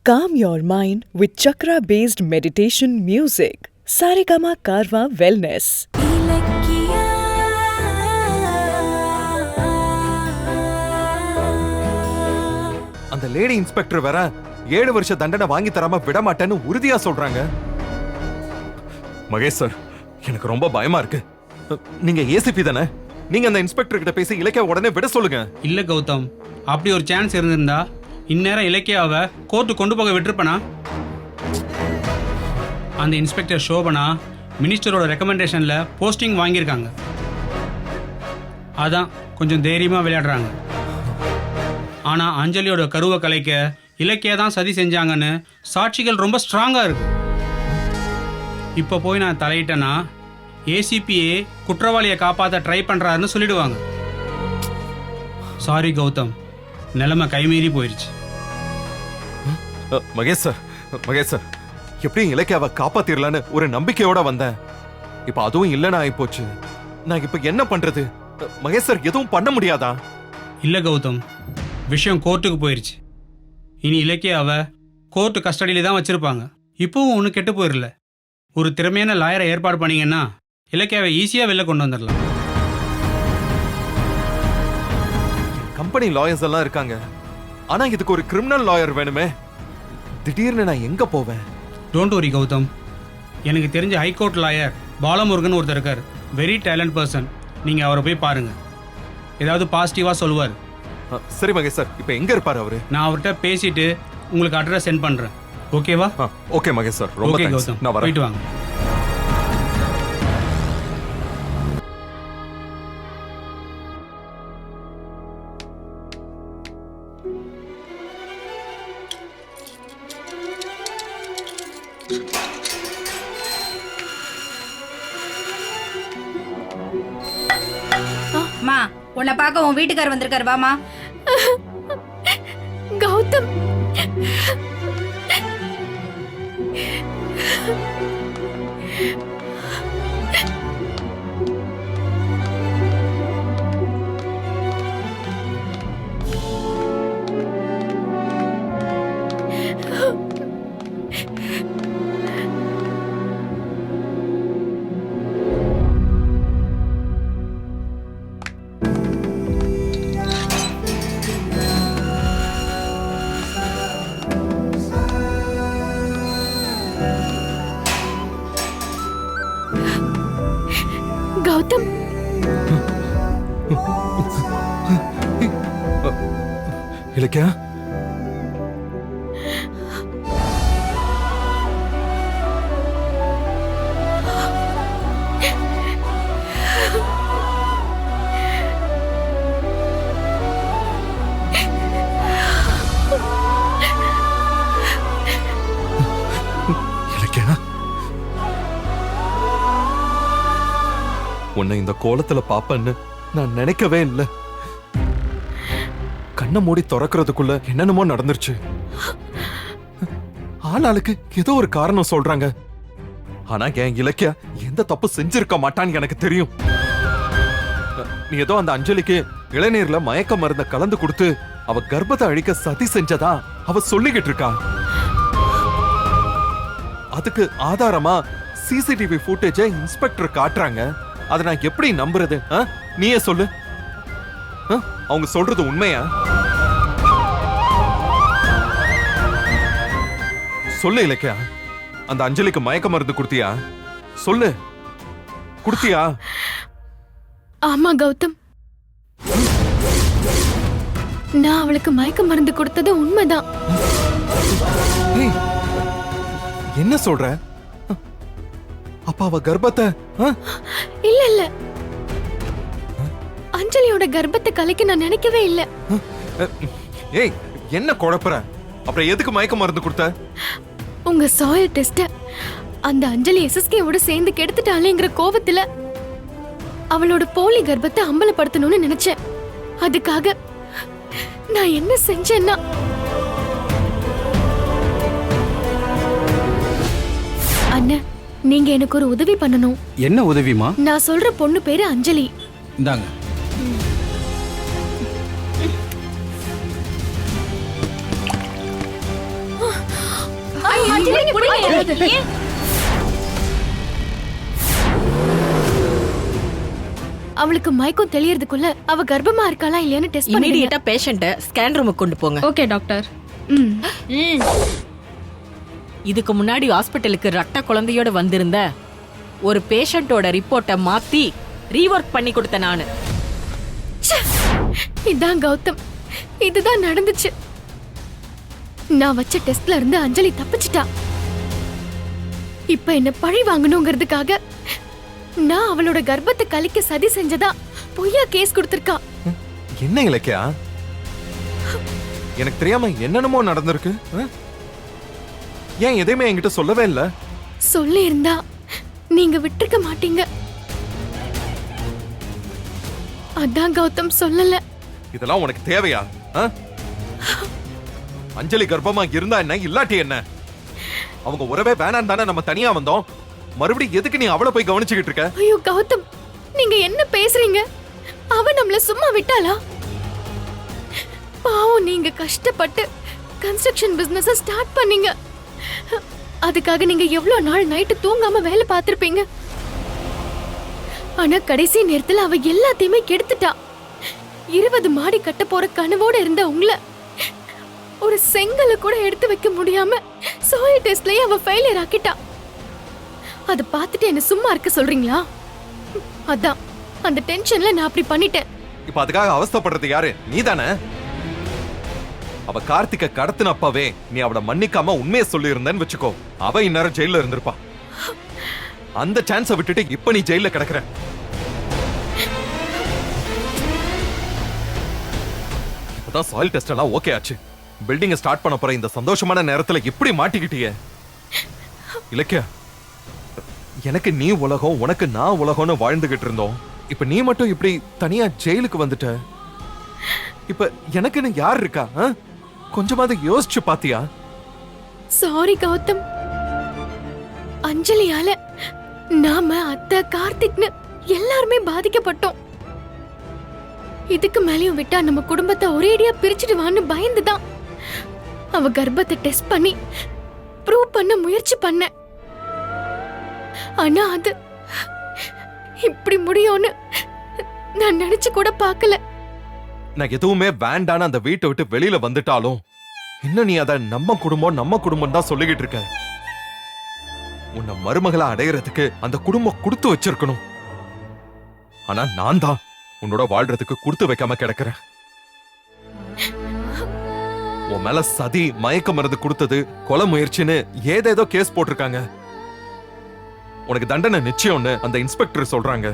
Calm your mind with chakra-based meditation music. Saregama Karwa Wellness. அந்த lady inspector வேற 7 வருஷ தண்டனை வாங்கி தராம விட மாட்டேன்னு உறுதியா சொல்றாங்க. மகேஷ் சார், எனக்கு ரொம்ப பயமா இருக்கு. நீங்க ஏசிபி தானே? நீங்க அந்த இன்ஸ்பெக்டர் கிட்ட பேசி இலக்கியா உடனே விட சொல்லுங்க. இல்ல கௌதம், அப்படி ஒரு சான்ஸ் இருந்திருந்தா இந்நேரம் இலக்கியாவை கோர்ட்டு கொண்டு போக விட்டுருப்பனா? அந்த இன்ஸ்பெக்டர் சோபனா மினிஸ்டரோட ரெக்கமெண்டேஷன்ல போஸ்டிங் வாங்கியிருக்காங்க. அதான் கொஞ்சம் தைரியமா விளையாடுறாங்க. ஆனா அஞ்சலியோட கருவை கலைக்க இலக்கியா தான் சதி செஞ்சாங்கன்னு சாட்சிகள் ரொம்ப ஸ்ட்ராங்கா இருக்கு. இப்ப போய் நான் தலையிட்டேன்னா ஏசிபிஏ குற்றவாளியை காப்பாற்ற ட்ரை பண்றாருன்னு சொல்லிடுவாங்க. சாரி கௌதம், நிலைமை கைமீறி போயிருச்சு. மகேஷ் சார், எப்படியும் இலக்கியாவை காப்பாத்திரலான்னு ஒரு நம்பிக்கையோட வந்தேன். இப்ப அதுவும் இல்லைன்னு ஆயிப்போச்சு. நான் இப்ப என்ன பண்றது? மகேஷ் சார், எதுவும் பண்ண முடியாதா? இல்ல கௌதம், விஷயம் கோர்ட்டுக்கு போயிருச்சு. இனி இலக்கியாவை கோர்ட்டு கஸ்டடியில தான் வச்சிருப்பாங்க. இப்பவும் ஒன்றும் கெட்டு போயிடல. ஒரு திறமையான லாயரை ஏற்பாடு பண்ணீங்கன்னா இலக்கியாவை ஈஸியா வெளில கொண்டு வந்துடலாம். கம்பெனி லாயர்ஸ் எல்லாம் இருக்காங்க. ஆனா இதுக்கு ஒரு கிரிமினல் லாயர் வேணுமே. திடீர்னு நான் எங்க போவேன்? டோன்ட் வரி கௌதம், எனக்கு தெரிஞ்ச ஹைகோர்ட் லாயர் பாலமுருகன் ஒருத்தர் இருக்கார். Very talent person. நீங்க அவரை போய் பாருங்க, ஏதாவது பாசிட்டிவா சொல்லுவார். சரி மகேஷ் சார், இப்போ எங்க இருப்பார் அவரு? நான் அவர்கிட்ட பேசிட்டு உங்களுக்கு அட்ரஸ் சென்ட் பண்றேன். ஓகேவா? ஓகே மகேஷ் சார், ரொம்ப தேங்க்ஸ். நான் வரேன். போயிட்டு வாங்க. மா, உன்னை பார்க்க உன் வீட்டுக்காரர் வந்திருக்காரு. வாமா. கௌதம், கௌதம், இலக்கியா, உன்னை இந்த கோலத்துல பாப்பன்னு நான் நினைக்கவே இல்லை. கண்ணை மூடி திறக்கிறதுக்குள்ள என்னென்னமோ நடந்துருச்சு. ஆளாளுக்கு ஏதோ ஒரு காரணம் சொல்றாங்க. ஆனா என் இலக்கியா எந்த தப்பு செஞ்சிருக்க மாட்டான்னு எனக்கு தெரியும். நீ ஏதோ அந்த அஞ்சலிக்கு இளநீர்ல மயக்க மருந்த கலந்து கொடுத்து அவ கர்ப்பத்தை அழிக்க சதி செஞ்சதா அவ சொல்லிக்கிட்டு இருக்கா. அதுக்கு ஆதாரமா சிசிடிவி ஃபுட்டேஜ இன்ஸ்பெக்டர் காட்டுறாங்க. அதை நான் எப்படி நம்புறது? நீயே சொல்லு. அவங்க சொல்றது உண்மையா? சொல்லு இலக்கியா, அந்த அஞ்சலிக்கு மயக்க மருந்து கொடுத்தியா? சொல்லு, கொடுத்தியா? ஆமா கௌதம், நான் அவளுக்கு மயக்க மருந்து கொடுத்தது உண்மைதான். என்ன சொல்ற? அப்பா அவ கர்ப்பத்தை? இல்ல இல்ல, அஞ்சலியோட கர்ப்பத்தை கலைக்க நான் நினைக்கவே இல்ல. ஏய், என்ன குழப்பற? அப்புறம் எதுக்கு மயக்க மருந்து கொடுத்த? உங்க சாயில் டெஸ்ட் அந்த அஞ்சலி எஸ்எஸ்கேவோட சேர்ந்து கெடுத்துட்டாலேங்கிற கோவத்துல அவளோட போலி கர்ப்பத்தை அம்பலப்படுத்தணும்னு நினைச்சேன். அதுக்காக நான் என்ன செஞ்சேன்னா, அண்ணா, நீங்க எனக்கு ஒரு உதவி பண்ணணும். என்ன உதவிமா? நான் சொல்ற பொண்ணு பேரு அஞ்சலி. இந்தாங்க. அவளுக்கு மயக்கம் தெளியறதுக்குள்ள அவ கர்ப்பமா இருக்காளா இல்லையான்னு டெஸ்ட் பண்ணி இமிடியேட்டா பேஷண்ட்ட ஸ்கேன் ரூமுக்கு கொண்டு போங்க. Okay doctor. இதுக்கு முன்னாடி ஹாஸ்பிட்டலுக்கு ரட்ட குழந்தையோட வந்திருந்த ஒரு பேஷண்டோட ரிப்போர்ட்டை மாத்தி ரீவொர்க் பண்ணி கொடுத்த நானு. இதான் கௌதம், இதுதான் நடந்துச்சு. நான் வச்ச டெஸ்ட்ல இருந்து அஞ்சலி தப்பிச்சிட்டா. இப்ப என்ன பழி வாங்கணுங்கிறதுக்காக நான் அவளோட கர்ப்பத்தை கழிக்க சதி செஞ்சதா பொய்யா கேஸ் கொடுத்திருக்கா. என்ன இலக்கியா, எனக்கு தெரியாம என்னென்னமோ நடந்திருக்கு. ஏன் எதையுமே என்கிட்ட சொல்லவே இல்ல? சொல்லி இருந்தா நீங்க விட்டுருக்க மாட்டீங்க. அதான் கௌதம் சொல்லல. இதெல்லாம் உனக்கு தேவையா? அஞ்சலி கர்ப்பமா இருந்தா என்ன, இல்லாட்டி என்ன? அவங்க உறவே வேணாம் தானே நம்ம தனியா வந்தோம். மறுபடியும் எதுக்கு நீ அவளை போய் கவனிச்சுக்கிட்டு இருக்க? ஐயோ கௌதம், நீங்க என்ன பேசுறீங்க? அவ நம்மள சும்மா விட்டாளா? பாவம், நீங்க கஷ்டப்பட்டு கன்ஸ்ட்ரக்ஷன் பிசினஸ் ஸ்டார்ட் பண்ணீங்க. அதுக்காக நீங்க எவ்வளவு நாள் நைட்டு தூங்காம வேலை பார்த்திருப்பீங்க. ஆனா கடைசி நேரத்துல அவ எல்லாத்தையுமே கெடுத்துட்டா. 20 மாடி கட்ட போற கனவோட இருந்த உங்களை ஒரு செங்கலை கூட எடுத்து வைக்க முடியாம சாயில் டெஸ்ட்லயே அவ ஃபெயிலியர் ஆக்கிட்டா. அத பார்த்துட்டு என்ன சும்மா இருக்க சொல்றீங்களா? அதான் அந்த டென்ஷன்ல நான் அப்படி பண்ணிட்டேன். இப்ப அதுக்காக அவஸ்தைப்படுறது யாரு? நீதானே? அவ கார்த்திக கடத்தினப்பவே நீ அவளை மன்னிக்காம உண்மையை சொல்லி இருந்தேன்னு வச்சுக்கோ, அவ இந்நேரம் ஜெயில இருந்திருப்பா. அந்த சான்ஸை விட்டுட்டு இப்ப நீ ஜெயில கிடக்குற. இப்பதான் சாயில் டெஸ்ட் எல்லாம் ஓகே ஆச்சு. பில்டிங் ஸ்டார்ட் பண்ண போற இந்த சந்தோஷமான நேரத்துல இப்படி மாட்டிக்கிட்டியே இலக்கியா. எனக்கு நீ உலகம், உனக்கு நான் உலகம்னு வாழ்ந்துகிட்டு இருந்தோம். இப்ப நீ மட்டும் இப்படி தனியா ஜெயிலுக்கு வந்துட்ட. இப்ப எனக்குன்னு யார் இருக்கா? கொஞ்சமாவது யோசிச்சு பாத்தியா? சாரி கௌதம், அஞ்சலியால நாம அத்தை கார்த்திக்னு எல்லாருமே பாதிக்கப்பட்டோம். இதுக்கு மேலயும் விட்டா நம்ம குடும்பத்தை ஒரேடியா பிரிச்சுடுவான்னு பயந்துதான் அவ கர்ப்பத்தை டெஸ்ட் பண்ணி ப்ரூவ் பண்ண முயற்சி பண்ண. ஆனா அது இப்படி முடியும்னு நான் நினைச்சு கூட பார்க்கல. நான் எதுவுமே வேண்டான்னு அந்த வீட்டை விட்டு வெளியில வந்துட்டாலும் இன்னும் நீ அத நம்ம குடும்பம் தான் சொல்லிக்கிட்டு இருக்க. உன்னை மருமகளை அடையறதுக்கு அந்த குடும்பம் கொடுத்து வச்சிருக்கணும். ஆனா நான் தான் உன்னோட வாழ்றதுக்கு கொடுத்து வைக்காம கிடக்குறேன். உன் மேல சதி, மயக்க மருந்து கொடுத்தது, கொலை முயற்சின்னு ஏதேதோ கேஸ் போட்டிருக்காங்க. உனக்கு தண்டனை நிச்சயம்னு அந்த இன்ஸ்பெக்டர் சொல்றாங்க.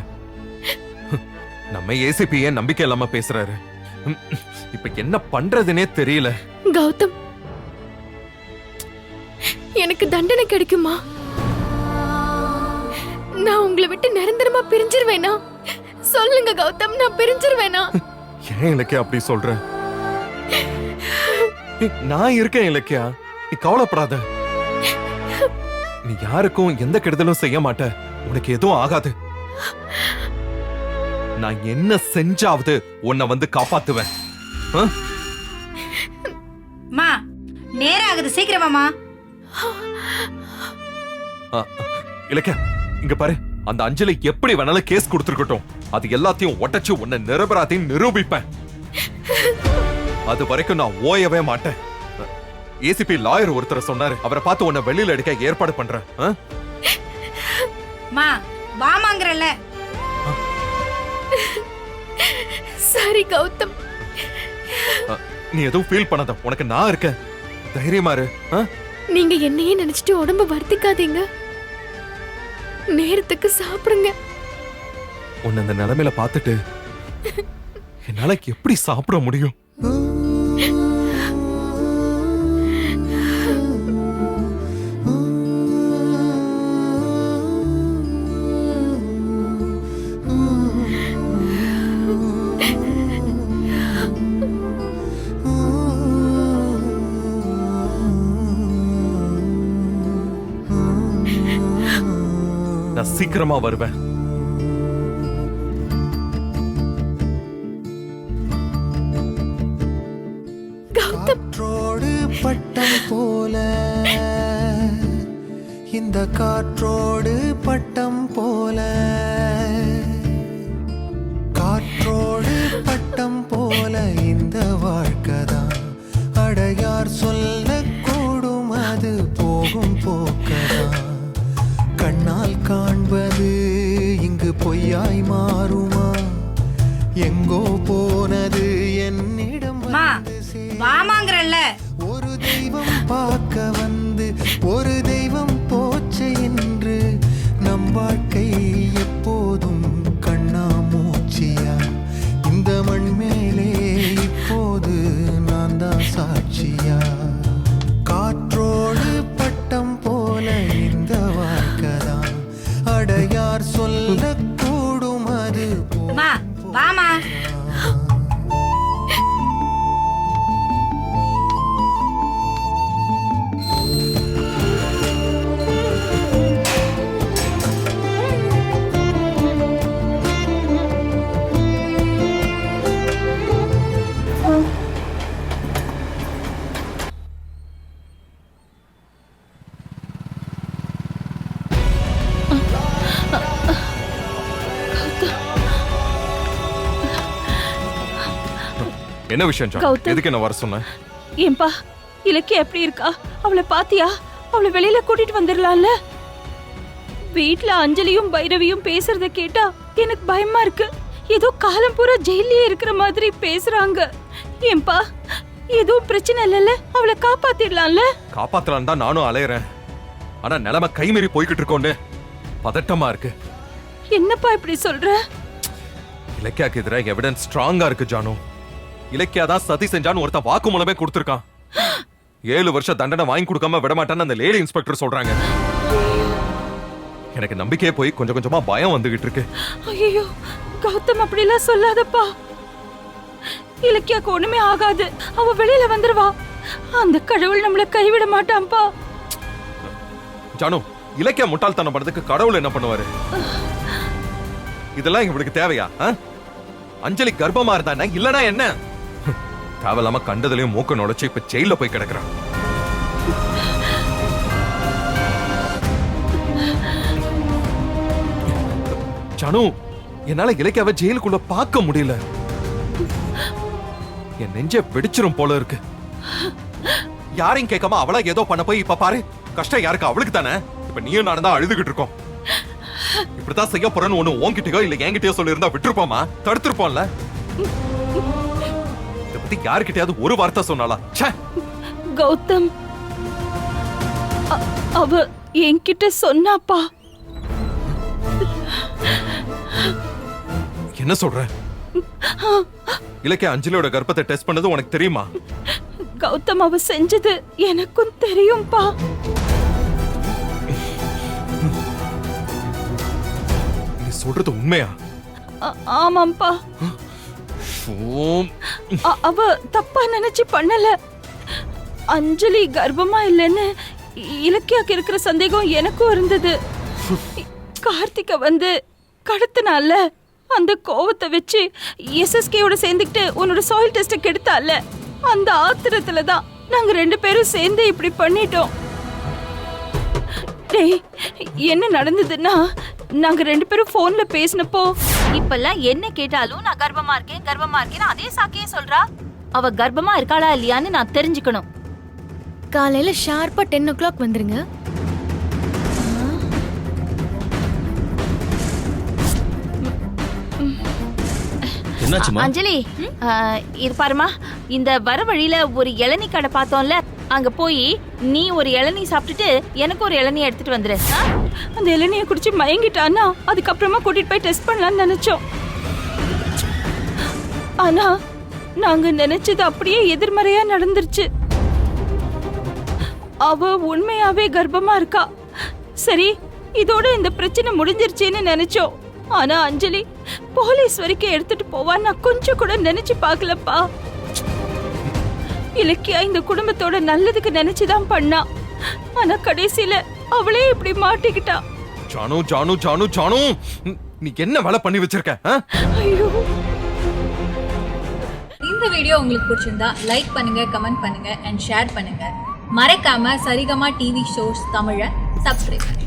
நம்ம ஏசிபியே நம்பிக்கை இல்லாம பேசுறாரு. இப்ப என்ன பண்றதுனே தெரியல. கௌதம், எனக்கு தண்டனை கிடைக்குமா? நான் உங்களை விட்டு நிரந்தரமா பிரிஞ்சிருவேனா? சொல்லுங்க கௌதம், நான் பிரிஞ்சிருவேனா? ஏன் இலக்கியா அப்படி சொல்ற? நான் இருக்கேன் இலக்கியா, நீ கவலைப்படாத. நீ யாருக்கும் எந்த கெடுதலும் செய்ய மாட்ட. உனக்கு எதுவும் ஆகாது. நான் என்ன செஞ்சாவது உன்னை வந்து காப்பாத்துவேன். மா, நேரம் ஆகுது, சீக்கிரமாமா. இலக்கியா, இங்க பாரு, அந்த அஞ்சலி எப்படி வேணாலும் கேஸ் கொடுத்துருக்கட்டும். அது எல்லாத்தையும் ஒட்டச்சு உன்னை நிரபராதையும் நிரூபிப்பேன். அது வரைக்கும் நான் ஓயவே மாட்டேன். ஏசிபி லாயர் ஒருத்தர் சொன்னாரு, அவரை பார்த்து உன்னை வெளியில எடுக்க ஏற்பாடு பண்றேன். மா, வாமாங்கறல. சரி கௌதம், நீ எதுவும் ஃபீல் பண்ணாத, உனக்கு நான் இருக்கேன். தைரியமா இரு. நீங்க என்னையே நினைச்சிட்டு உடம்ப வருத்திக்காதீங்க. நேரத்துக்கு சாப்பிடுங்க. உன்னை இந்த நிலைமையில பார்த்துட்டு என்னால எப்படி சாப்பிட முடியும்? நான் சீக்கிரமா வருவேன். காற்றோடு பட்டம் போல இந்த காற்றோடு பட்டம் போல, காற்றோடு பட்டம் போல இந்த வாழ்க்கைதான். அடையார் சொல்லக்கூடும் அது போகும் போக்கதான். கண்ணால் காண்பது இங்கு பொய்யாய் மாறுமா? எங்கோ போனது என்னிடம் வந்து வாமாங்கறல்ல. ஒரு தெய்வம் பார்க்க வந்து ஒரு தெய்வம் போச்சு என்று நம் வாழ்க்கை எப்போதும் கண்ணாமூச்சியா? இந்த மண் மேலே இப்போது நான் தான் சாட்சியா? காற்றோடு பட்டம் போல இந்த வாழ்க்கைதான். அடையார் சொல்லக்கூடும் அது வாமா. என்ன விஷயம் ஜானு? எதுக்கு என்ன வர சொன்ன? ஏன்பா இலக்கிய எப்படி இருக்கா? அவளை பாத்தியா? அவளை வெளியில கூட்டிட்டு வந்துடலாம்ல? வீட்ல அஞ்சலியும் பைரவியும் பேசுறத கேட்டா எனக்கு பயமா இருக்கு. ஏதோ காலம் பூரா ஜெயிலே இருக்கிற மாதிரி பேசுறாங்க. ஏன்பா எதுவும் பிரச்சனை இல்லைல்ல? அவளை காப்பாத்திடலாம்ல? காப்பாத்தலாம் தான் நானும் அலையறேன். ஆனா நிலைமை கைமீறி போய்கிட்டு இருக்கோன்னு பதட்டமா இருக்கு. என்னப்பா இப்படி சொல்ற? இலக்கியாக்கு எதிராக எவிடன்ஸ் ஸ்ட்ராங்கா இருக்கு ஜானு. இலக்கியா தான் சதி செஞ்சான்னு ஒருத்தன் வாக்குமூலமே கொடுத்திருக்கான். 7 வருஷம் தண்டனை வாங்கி கொடுக்காம விடமாட்டான்னு அந்த லேடி இன்ஸ்பெக்டர் சொல்றாங்க. எனக்கு நம்பிக்கையே போய் கொஞ்சம் கொஞ்சமா பயம் வந்துகிட்டு இருக்கு. ஐயோ கௌதம் அப்படிலாம் சொல்லாதப்பா. இலக்கியாக்கு ஒண்ணுமே ஆகாது. அவ வெளியில வந்துருவா. அந்த கடவுள் நம்மள கைவிட மாட்டான்பா. ஜானு, இலக்கியா முட்டாள்தனம் பண்ணதுக்கு கடவுள் என்ன பண்ணுவாரு? இதெல்லாம் இவளுக்கு தேவையா? அஞ்சலி கர்ப்பமா இருந்தா இல்லனா என்ன? தேவையில்லாம கண்டதுலயும் மூக்க நுழைச்சு இப்ப ஜெயில போய் கிடக்குறான். ஜானு, என்னால இலக்கியாவை ஜெயிலுக்குள்ள பார்க்க முடியல. என் நெஞ்ச வெடிச்சிரும் போல இருக்கு. யாரையும் கேட்காம அவளா ஏதோ பண்ண போய் இப்ப பாரு, கஷ்டம் யாருக்கு? அவளுக்கு தானே. இப்ப நீயும் நானும் தான் அழுதுகிட்டு இருக்கோம். இப்படிதான் செய்ய போறேன்னு ஒண்ணு உன்கிட்டயோ இல்ல என்கிட்டயோ சொல்லி இருந்தா விட்டுருப்போமா? தடுத்திருப்போம்ல. இத பத்தி யாருக்கிட்டயாவது ஒரு வார்த்தை சொன்னாலா? கௌதம் அவ என்கிட்ட சொன்னாப்பா. என்ன சொல்ற? இலக்கிய அஞ்சலியோட கர்ப்பத்தை டெஸ்ட் பண்ணது உனக்கு தெரியுமா? கௌதம் அவ செஞ்சது எனக்கும் தெரியும்பா. நீ சொல்றது உண்மையா? ஆமாம்பா. அவ தப்பா நினைச்சு பண்ணல. அஞ்சலி கர்ப்பமா இல்லைன்னு இலக்கியாக்கு இருக்கிற சந்தேகம் எனக்கும் இருந்தது. கார்த்திகை வந்து கடத்தினால அந்த கோவத்தை வச்சு எஸ்எஸ்கேயோட சேர்ந்துக்கிட்டு உன்னோட சாயில் டெஸ்ட கெடுத்தால, அந்த ஆத்திரத்துல தான் நாங்க 2 பேரும் சேர்ந்து இப்படி பண்ணிட்டோம். டேய், என்ன நடந்ததுன்னா நாங்க 2 பேரும் போன்ல பேசினப்போ இப்பெல்லாம் என்ன கேட்டாலும் நான் கர்ப்பமா இருக்கேன் அதே சாக்கியே சொல்றா. அவ கர்ப்பமா இருக்காளா இல்லையான்னு நான் தெரிஞ்சுக்கணும். காலையில ஷார்ப்பா 10 o'clock வந்துருங்க. அஞ்சலி, இது பாருமா, இந்த வர வழியில ஒரு இளநீ கடை பார்த்தோம்ல, அங்க போய் நீ ஒரு இளநீ சாப்பிட்டுட்டு எனக்கு ஒரு இளநீ எடுத்துட்டு வந்துரு. அந்த இளநியை குடிச்சு மயங்கிட்டான்னா அதுக்கப்புறமா கூட்டிட்டு போய் டெஸ்ட் பண்ணலாம்னு நினைச்சோம். ஆனா நாங்க நினைச்சது அப்படியே எதிர்மறையா நடந்துருச்சு. அவ உண்மையாவே கர்ப்பமா இருக்கா. சரி, இதோட இந்த பிரச்சனை முடிஞ்சிருச்சுன்னு நினைச்சோம். ஆனா அஞ்சலி போலீஸ் வரைக்கும் எடுத்துட்டு போவா நான் கொஞ்சம் கூட நினைச்சு பார்க்கலப்பா. இலக்கியா இந்த குடும்பத்தோட நல்லதுக்கு நினைச்சுதான் பண்ணா. ஆனா கடைசியில அவளே இப்படி மாட்டிக்கிட்டா. ஜானு ஜானு ஜானு ஜானு, நீ என்ன வேலை பண்ணி வச்சிருக்க? ஐயோ, இந்த வீடியோ உங்களுக்கு பிடிச்சிருந்தா லைக் பண்ணுங்க, கமெண்ட் பண்ணுங்க அண்ட் ஷேர் பண்ணுங்க. மறக்காம சரிகமா டிவி ஷோஸ் தமிழை சப்ஸ்கிரைப்